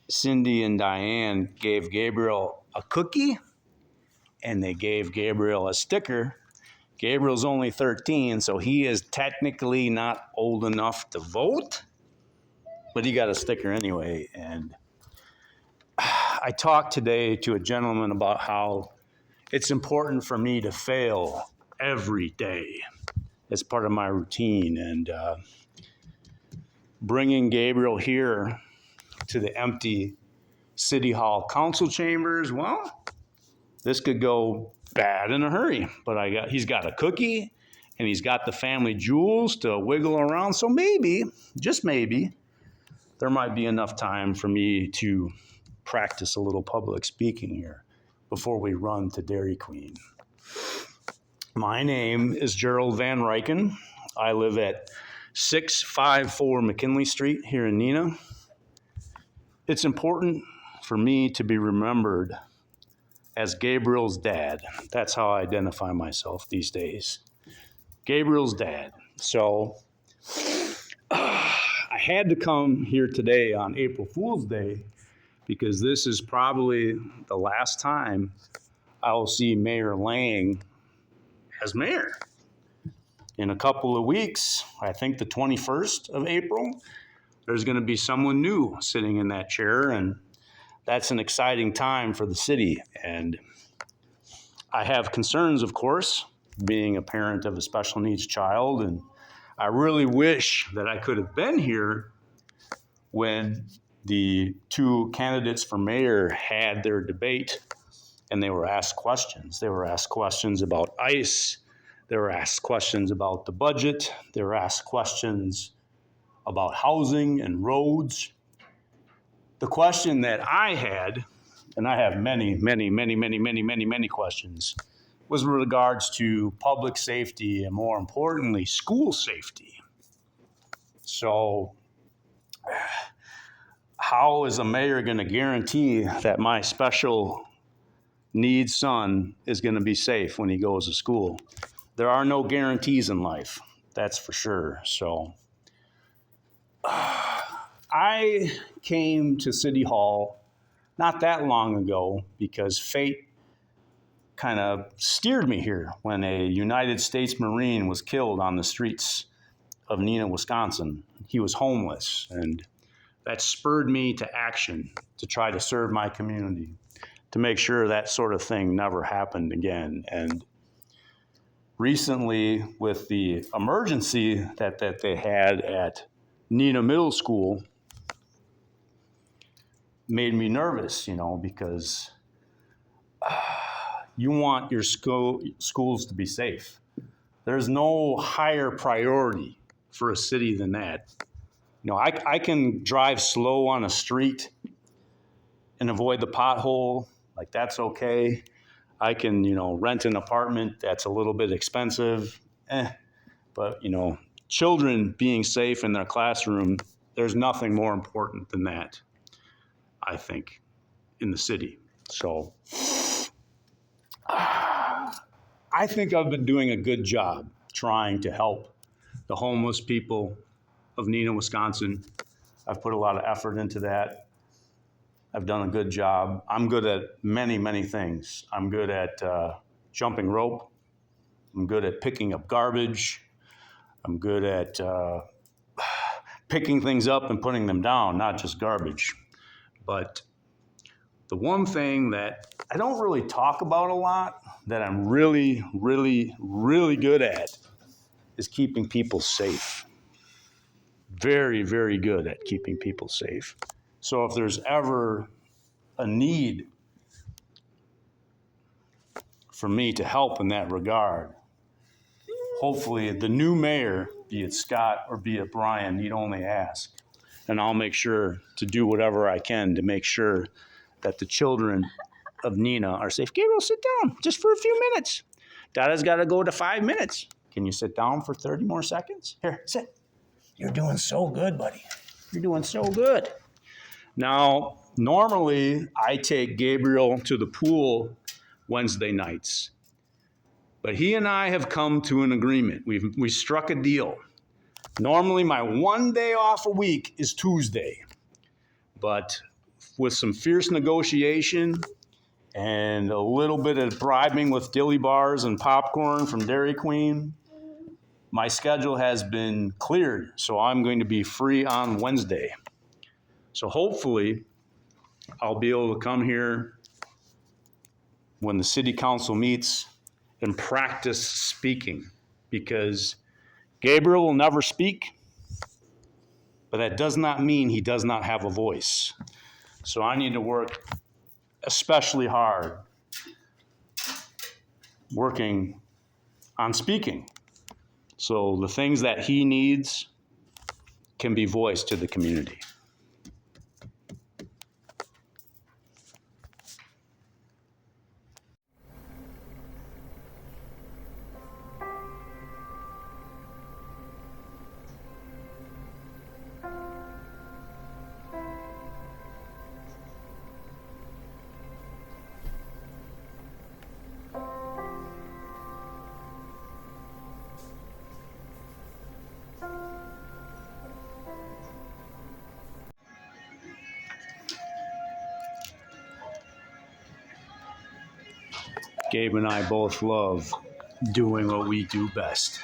Cindy and Diane gave Gabriel a cookie and they gave Gabriel a sticker. Gabriel's only 13, so he is technically not old enough to vote, but he got a sticker anyway. And I talked today to a gentleman about how it's important for me to fail every day as part of my routine. And bringing Gabriel here to the empty City Hall council chambers, well, this could go bad in a hurry. But he's got a cookie and he's got the family jewels to wiggle around. So maybe, just maybe, there might be enough time for me to practice a little public speaking here before we run to Dairy Queen. My name is Gerald Van Ryken. I live at 654 McKinley Street here in Neenah. It's important for me to be remembered as Gabriel's dad. That's how I identify myself these days. Gabriel's dad. So I had to come here today on April Fool's Day because this is probably the last time I will see Mayor Lang as mayor. In a couple of weeks, I think the 21st of April, there's going to be someone new sitting in that chair, and that's an exciting time for the city. And I have concerns, of course, being a parent of a special needs child, and I really wish that I could have been here when the two candidates for mayor had their debate and they were asked questions. They were asked questions about ICE. They were asked questions about the budget. They were asked questions about housing and roads. The question that I had, and I have many questions, was with regards to public safety and, more importantly, school safety. So how is a mayor going to guarantee that my special needs son is going to be safe when he goes to school? There are no guarantees in life, that's for sure. So I came to City Hall not that long ago because fate kind of steered me here when a United States Marine was killed on the streets of Neenah, Wisconsin. He was homeless, and that spurred me to action to try to serve my community, to make sure that sort of thing never happened again. And recently, with the emergency that they had at Neenah Middle School, made me nervous, because you want your schools to be safe. There's no higher priority for a city than that. I can drive slow on a street and avoid the pothole, like that's okay. I can, rent an apartment that's a little bit expensive, but, children being safe in their classroom, there's nothing more important than that, I think, in the city. So I think I've been doing a good job trying to help the homeless people of Neenah, Wisconsin. I've put a lot of effort into that. I've done a good job. I'm good at many things. I'm good at jumping rope. I'm good at picking up garbage. I'm good at picking things up and putting them down, not just garbage. But the one thing that I don't really talk about a lot, that I'm really good at, is keeping people safe. Very good at keeping people safe. So if there's ever a need for me to help in that regard, hopefully the new mayor, be it Scott or be it Brian, need only ask. And I'll make sure to do whatever I can to make sure that the children of Neenah are safe. Gabriel, sit down just for a few minutes. Dada's got to go to 5 minutes. Can you sit down for 30 more seconds? Here, sit. You're doing so good, buddy. You're doing so good. Now, normally I take Gabriel to the pool Wednesday nights. But he and I have come to an agreement. We struck a deal. Normally my one day off a week is Tuesday. But with some fierce negotiation and a little bit of bribing with dilly bars and popcorn from Dairy Queen, my schedule has been cleared, so I'm going to be free on Wednesday. So hopefully I'll be able to come here when the city council meets and practice speaking, because Gabriel will never speak, but that does not mean he does not have a voice. So I need to work especially hard working on speaking. So the things that he needs can be voiced to the community. Gabe and I both love doing what we do best.